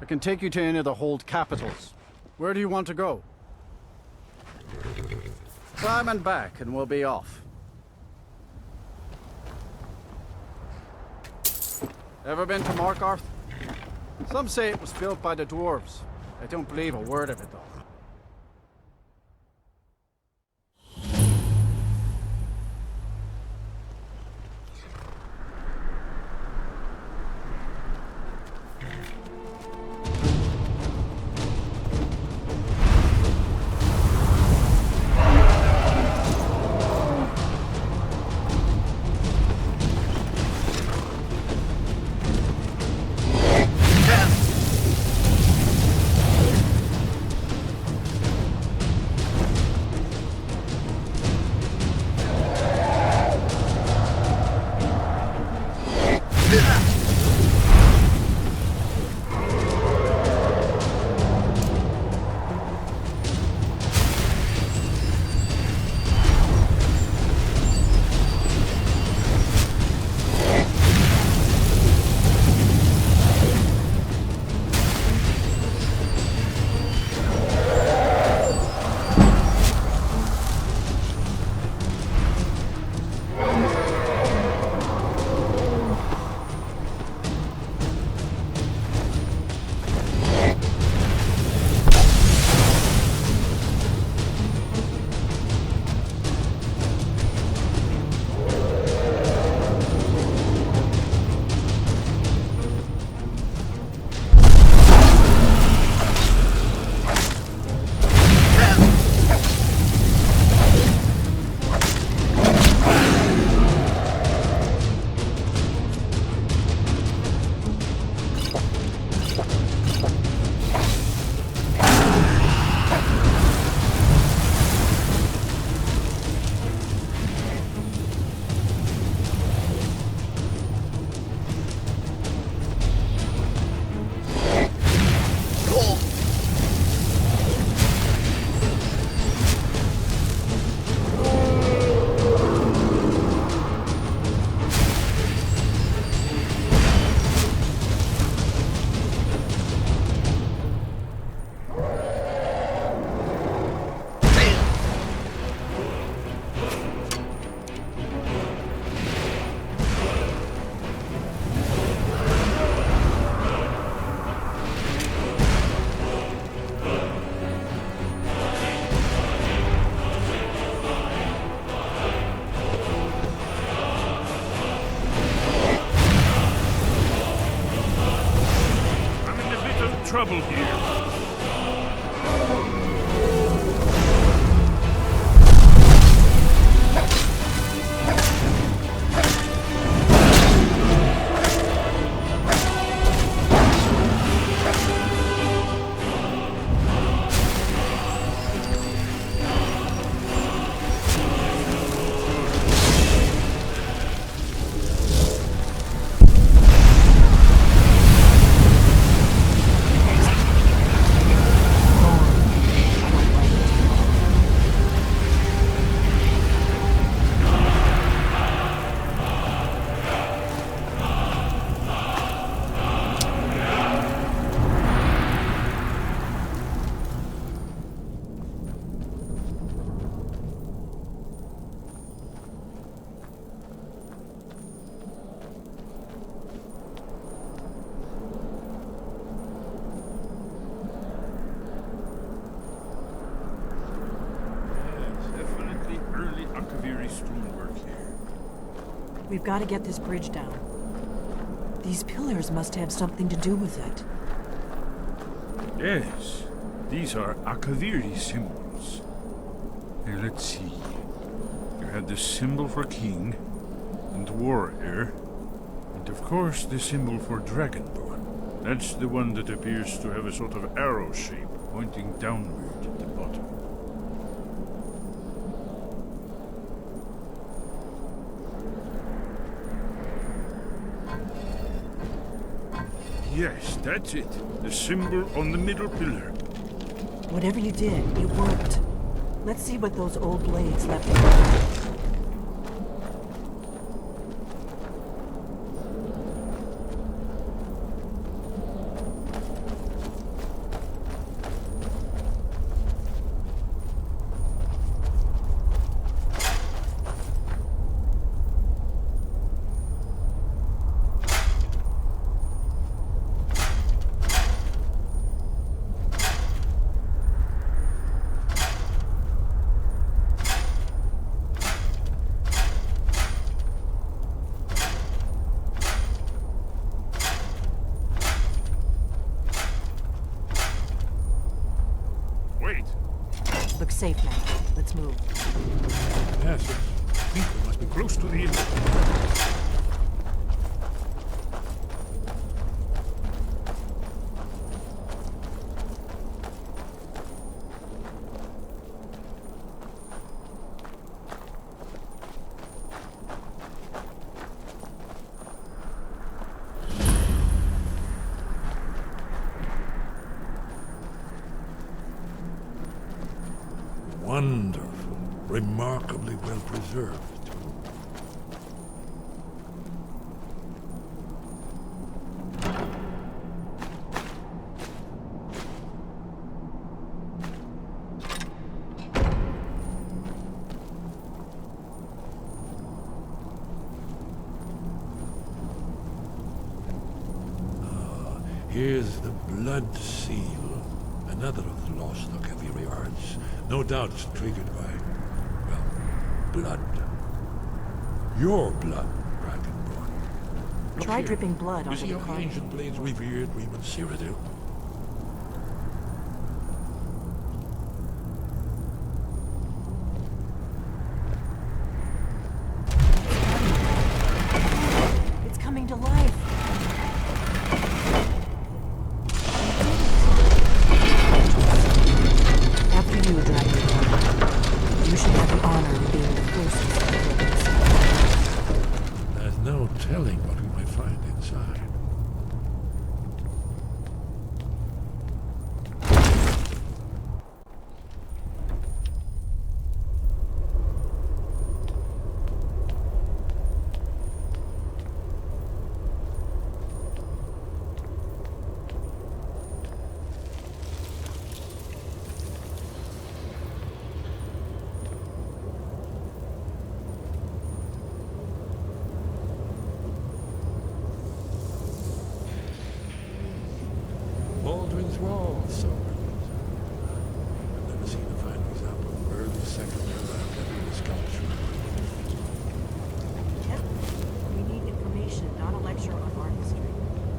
can take you to any of the hold capitals. Where do you want to go? Climb and back, and we'll be off. Ever been to Markarth? Some say it was built by the dwarves. I don't believe a word of it, though. Trouble here. We've got to get this bridge down. These pillars must have something to do with it. Yes, these are Akaviri symbols. Here, let's see. You had the symbol for king, and warrior, and of course the symbol for dragonborn. That's the one that appears to have a sort of arrow shape pointing downward at the bottom. Yes, that's it. The symbol on the middle pillar. Whatever you did, it worked. Let's see what those old blades left behind. Looks safe now. Let's move. Yes, I think we must be close to the end. Wonderful. Remarkably well preserved. Here's the blood seal. Another of the lost Akaviri arts. No doubt triggered by, well, blood. Your blood, Dragonborn. Look Try here. dripping blood You onto see the how the carpet. ancient blades revered Reman Cyrodiil? It's coming to life. After you, Dragonborn. You should have the honor of being the first to celebrate this. There's no telling what we might find inside. Baldwin's Wall, so I've never seen a fine example of early second-era Akaviri sculpture. Yep. We need information, not a lecture on art history.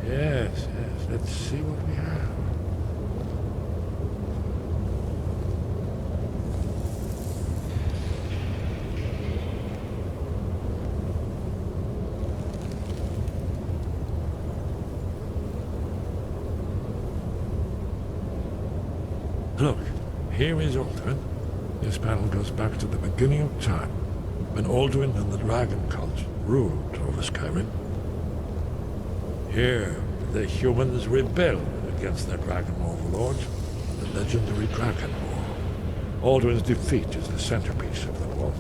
Yes, let's see what we have. Look, here is Alduin. This panel goes back to the beginning of time, when Alduin and the dragon cult ruled over Skyrim. Here, the humans rebelled against their dragon overlords, the legendary Dragon War. Alduin's defeat is the centerpiece of the wall.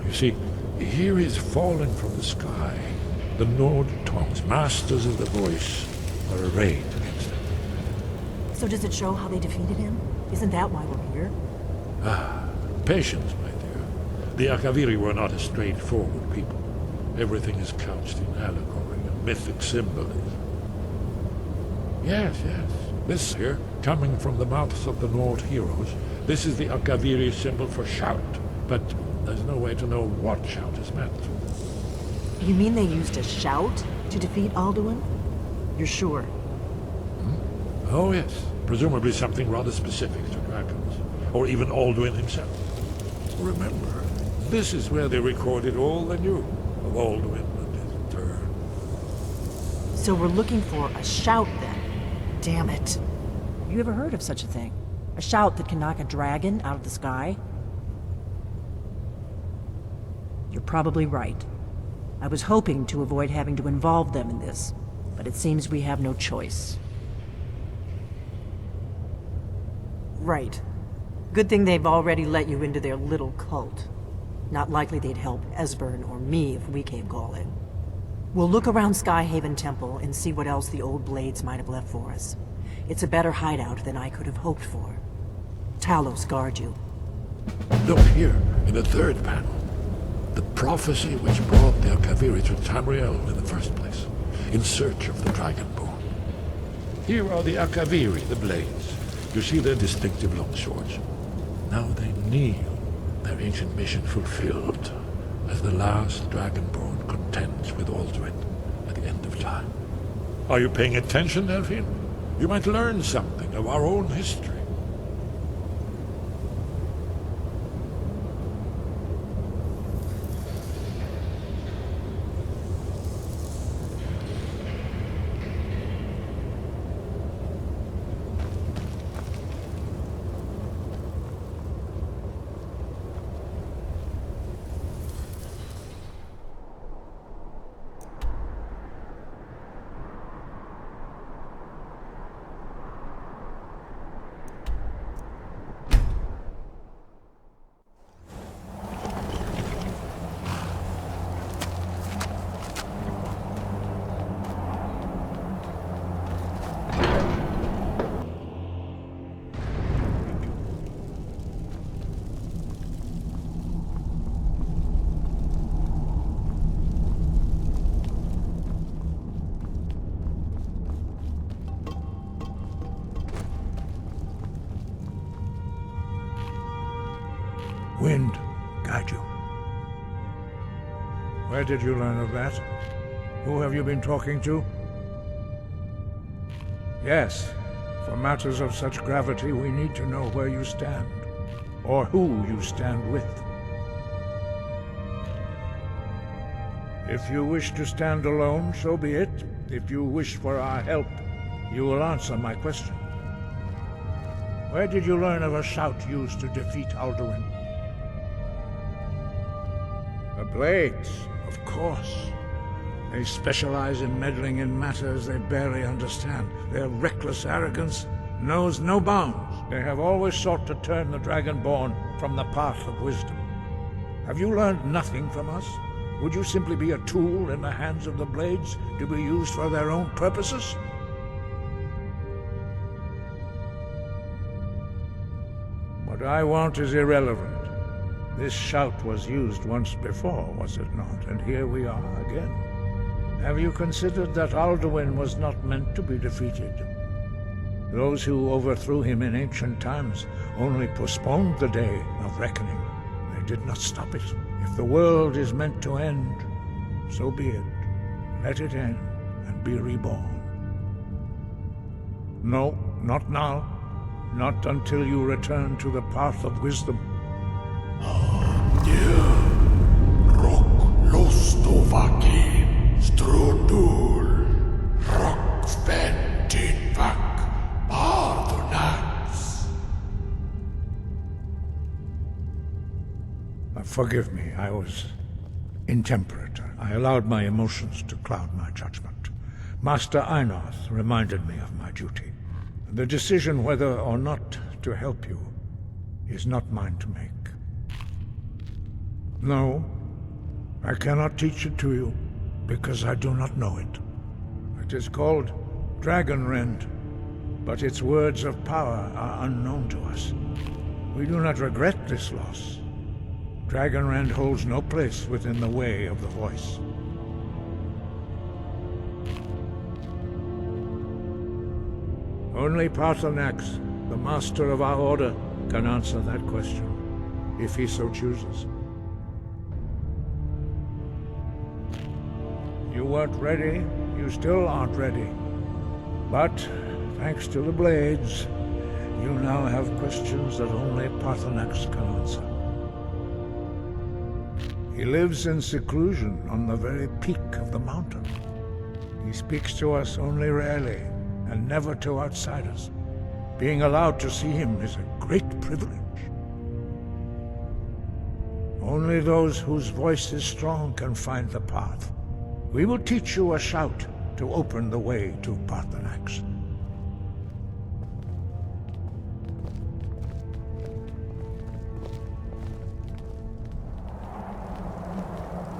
You see, here is fallen from the sky. The Nord tongues, masters of the voice, are arrayed against it. So does it show how they defeated him? Isn't that why we're here? Patience, my dear. The Akaviri were not a straightforward people. Everything is couched in allegory and mythic symbolism. Yes. This here, coming from the mouths of the Nord heroes, this is the Akaviri symbol for shout. But there's no way to know what shout is meant. You mean they used a shout to defeat Alduin? You're sure? Oh yes, presumably something rather specific to dragons, or even Alduin himself. Remember, this is where they recorded all they knew of Alduin and his turn. So we're looking for a shout then. Damn it. You ever heard of such a thing? A shout that can knock a dragon out of the sky? You're probably right. I was hoping to avoid having to involve them in this, but it seems we have no choice. Right. Good thing they've already let you into their little cult. Not likely they'd help Esbern or me if we came calling. We'll look around Skyhaven Temple and see what else the old blades might have left for us. It's a better hideout than I could have hoped for. Talos guard you. Look here, in the third panel. The prophecy which brought the Akaviri to Tamriel in the first place, in search of the Dragonborn. Here are the Akaviri, the blades. You see their distinctive long swords. Now they kneel, their ancient mission fulfilled, as the last Dragonborn contends with Alduin at the end of time. Are you paying attention, Delphine? You might learn something of our own history. wind guide you. Where did you learn of that? Who have you been talking to? Yes, for matters of such gravity, we need to know where you stand, or who you stand with. If you wish to stand alone, so be it. If you wish for our help, you will answer my question. Where did you learn of a shout used to defeat Alduin? The Blades, of course. They specialize in meddling in matters they barely understand. Their reckless arrogance knows no bounds. They have always sought to turn the Dragonborn from the path of wisdom. Have you learned nothing from us? Would you simply be a tool in the hands of the Blades to be used for their own purposes? What I want is irrelevant. This shout was used once before, was it not? And here we are again. Have you considered that Alduin was not meant to be defeated? Those who overthrew him in ancient times only postponed the day of reckoning. They did not stop it. If the world is meant to end, so be it. Let it end and be reborn. No, not now. Not until you return to the path of wisdom. Forgive me, I was intemperate. I allowed my emotions to cloud my judgment. Master Einarth reminded me of my duty. The decision whether or not to help you is not mine to make. No, I cannot teach it to you, because I do not know it. It is called Dragonrend, but its words of power are unknown to us. We do not regret this loss. Dragonrend holds no place within the way of the voice. Only Paarthurnax, the master of our order, can answer that question, if he so chooses. You weren't ready, you still aren't ready. But, thanks to the Blades, you now have questions that only Paarthurnax can answer. He lives in seclusion on the very peak of the mountain. He speaks to us only rarely, and never to outsiders. Being allowed to see him is a great privilege. Only those whose voice is strong can find the path. We will teach you a shout to open the way to Paarthurnax.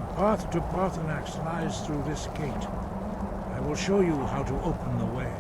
The path to Paarthurnax lies through this gate. I will show you how to open the way.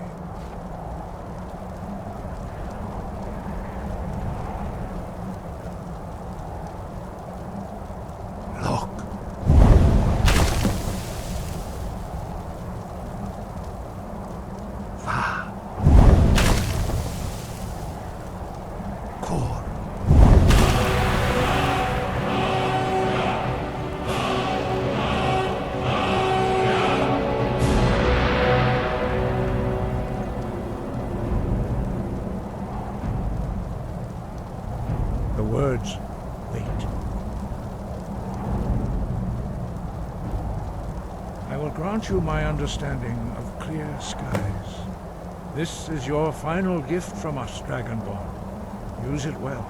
The words, wait. I will grant you my understanding of clear skies. This is your final gift from us, Dragonborn. Use it well.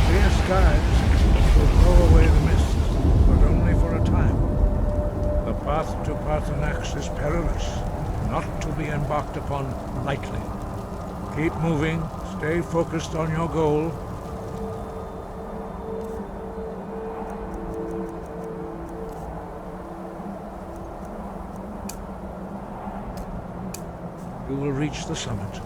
Clear skies will blow away the mist, but only for a time. The path to Paarthurnax is perilous, not to be embarked upon lightly. Keep moving, stay focused on your goal. You will reach the summit.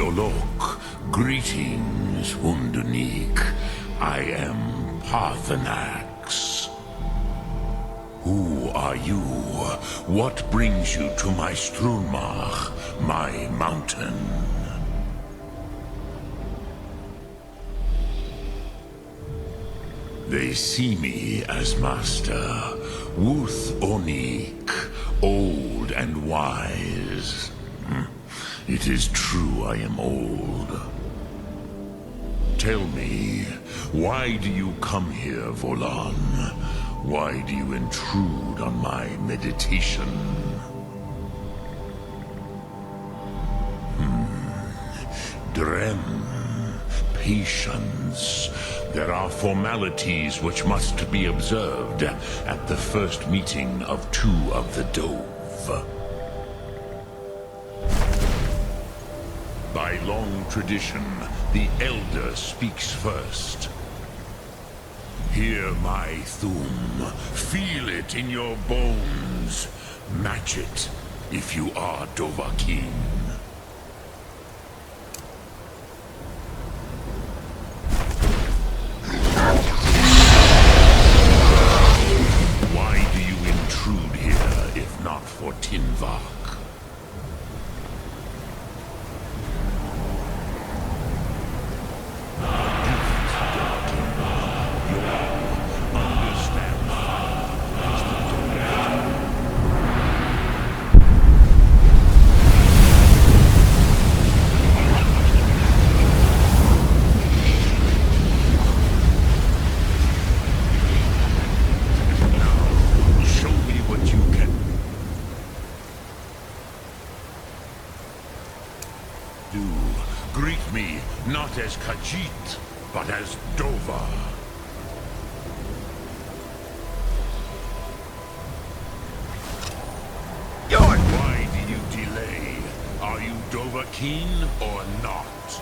Dolok, greetings, Undunik. I am Parthenax. Who are you? What brings you to my Strunmach, my mountain? They see me as master, Wuth Onik, old and wise. It is true I am old. Tell me, why do you come here, Volan? Why do you intrude on my meditation? Drem, patience. There are formalities which must be observed at the first meeting of two of the Dove. By long tradition, the Elder speaks first. Hear my Thum. Feel it in your bones. Match it if you are Dovahkiin. Why do you intrude here if not for Tinvak? Greet me not as Khajiit, but as Dova. Why do you delay? Are you Dovahkiin or not?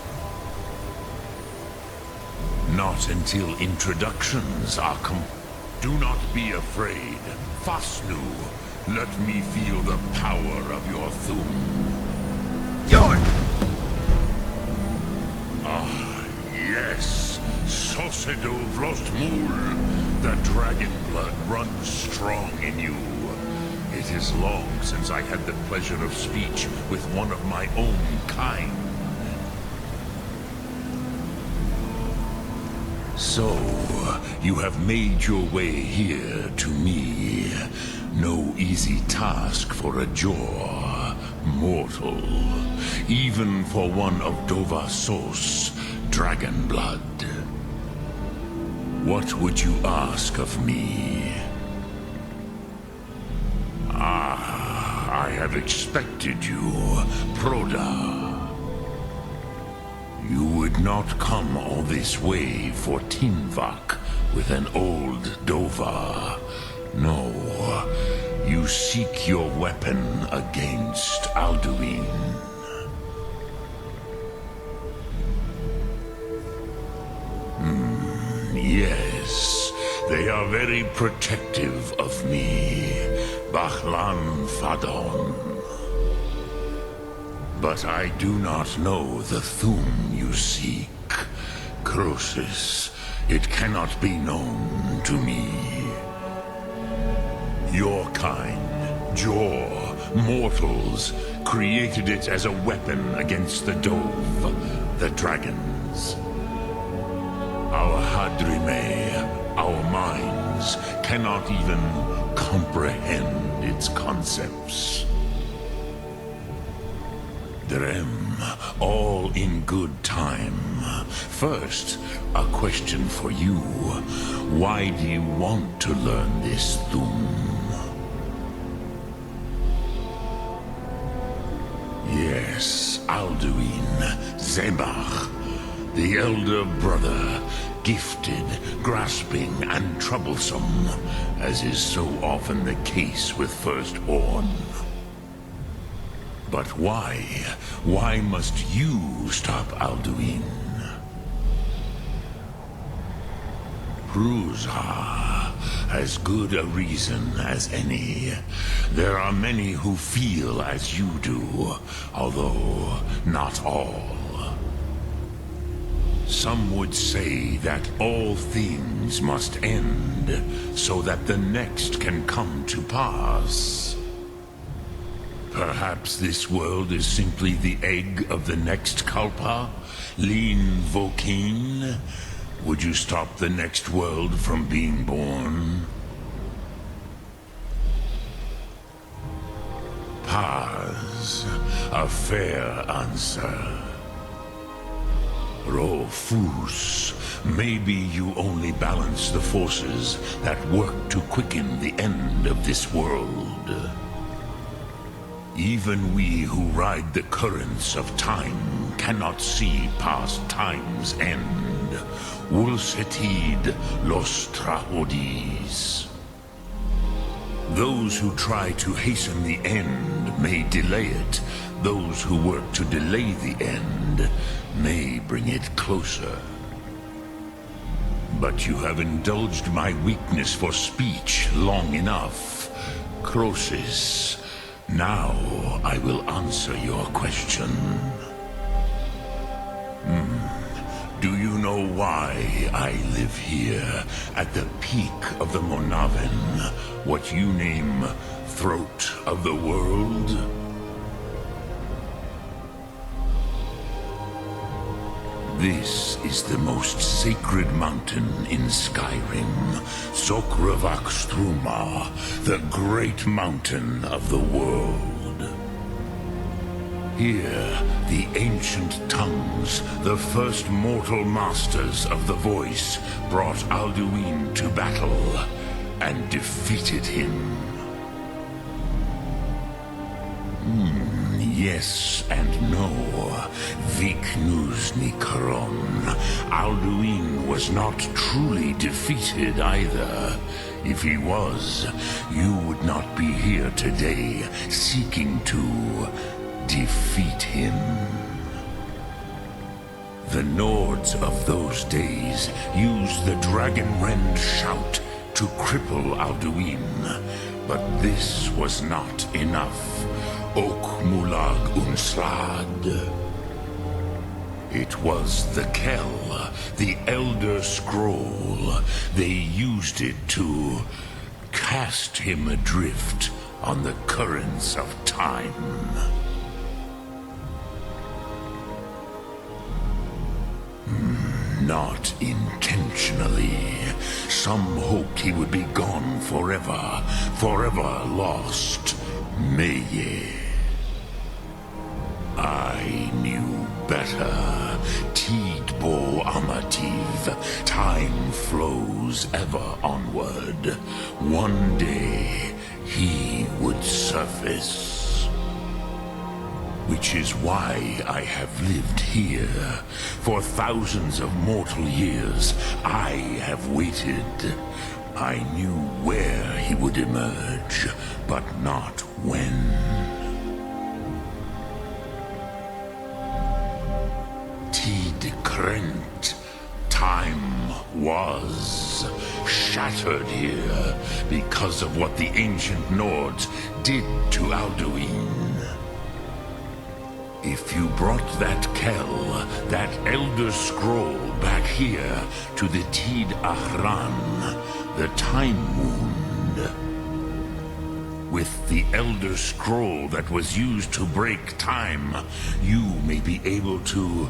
Not until introductions are Do not be afraid. Fasnu, let me feel the power of your Thum. Yes, Sosedo Vrostmul. The dragon blood runs strong in you. It is long since I had the pleasure of speech with one of my own kind. So, you have made your way here to me. No easy task for a Jor, mortal. Even for one of Dovasos, dragon blood. What would you ask of me? I have expected you, Proda. You would not come all this way for Tinvak with an old Dova. No, you seek your weapon against Alduin. Yes, they are very protective of me, Bahlan Fadon. But I do not know the Thum you seek. Croesus, it cannot be known to me. Your kind, Jor, mortals, created it as a weapon against the Dove, the dragons. Our Hadrime, our minds, cannot even comprehend its concepts. Drem, all in good time. First, a question for you. Why do you want to learn this Thum? Yes, Alduin, Zebach, the elder brother, gifted, grasping, and troublesome, as is so often the case with Firstborn. But why? Why must you stop Alduin? Pruzha, as good a reason as any. There are many who feel as you do, although not all. Some would say that all things must end, so that the next can come to pass. Perhaps this world is simply the egg of the next Kalpa, Lean Vokin. Would you stop the next world from being born? Paz, a fair answer. Rofus, maybe you only balance the forces that work to quicken the end of this world. Even we who ride the currents of time cannot see past time's end. Wulsetid los trahodis. Those who try to hasten the end may delay it. Those who work to delay the end may bring it closer. But you have indulged my weakness for speech long enough. Croesus, now I will answer your question. Do you know why I live here, at the peak of the Monaven, what you name Throat of the World? This is the most sacred mountain in Skyrim, Sokravak Struma, the great mountain of the world. Here, the ancient tongues, the first mortal masters of the voice, brought Alduin to battle and defeated him. Yes and no. Viknus Nikaron. Alduin was not truly defeated either. If he was, you would not be here today seeking to defeat him. The Nords of those days used the Dragonrend shout to cripple Alduin, but this was not enough. Ok Mulag Unslad. It was the Kell, the Elder Scroll. They used it to cast him adrift on the currents of time. Not intentionally. Some hoped he would be gone forever, forever lost. Meye. I knew better. Tidbo Amativ. Time flows ever onward. One day, he would surface. Which is why I have lived here. For thousands of mortal years, I have waited. I knew where he would emerge, but not when. Tid Krent. Time was shattered here because of what the ancient Nords did to Alduin. If you brought that Kell, that Elder Scroll back here to the Tid Ahran, the Time Wound, with the Elder Scroll that was used to break time, you may be able to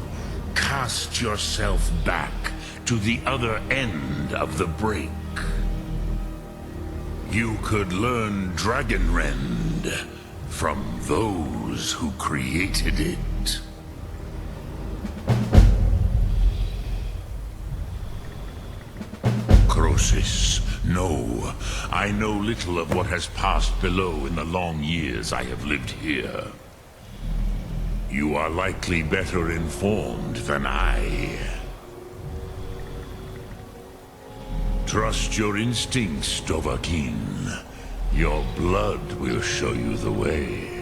cast yourself back to the other end of the break. You could learn Dragonrend from those who created it. Croesus, no. I know little of what has passed below in the long years I have lived here. You are likely better informed than I. Trust your instincts, Dovahkiin. Your blood will show you the way.